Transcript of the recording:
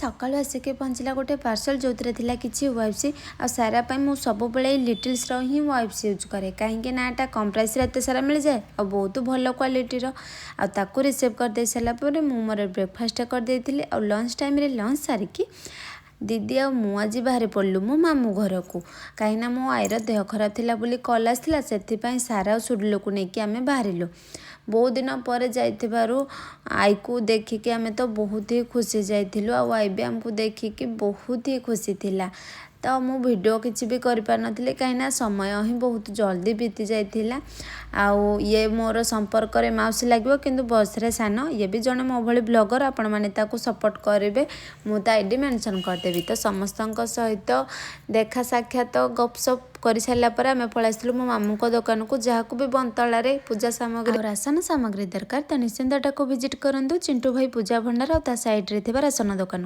सकाळु आसिक पहुँचला गोटे पार्सल जो कि वाइप्स आ सारा मु सब लिटिल्स ही वाइप्स यूज करे कहीं नाटा कम प्राइस एत सारा मिल जाए और बहुत भल क्वालिटीर आकु रिसीव करदे सारापर मोर ब्रेकफास्ट करदे और लंच टाइम लंच सारिकी दीदी आ मु आज बाहर पड़लु मो मामू घर को कहीं मो आईर देह खराब थिला बोली कॉल आसला से सारा और सुडलो को लेकिन आम बाहर बहुत दिन पर जाइथिबारु आई को देखिकी आमे तो बहुत ही खुशी जाइथिलु आ आई भी आमको देखिकी बहुत ही खुशी थिला। तो मु वीडियो किसी भी कर पार नथिले कहीं समय ही बहुत जल्दी बीती जाइथिला। आउ ये मोर संपर्क रे माउसी लागबो किंतु बस रे सान ये भी जने मो भली ब्लॉगर आपण माने ताको सपोर्ट करेंगे मु ता आईडी मेंशन कर देबी। तो समस्तक सहित देखा साक्षात गपसप कर सारा पर आम पलैलु मो मामू को दुकान को जहाँ को भी बंतला पूजा सामग्री राशन सामग्री दरकार तो निश्चिंत टाको विजिट करूँ चिंटू भाई पूजा भंडार और साइड रे राशन दुकान।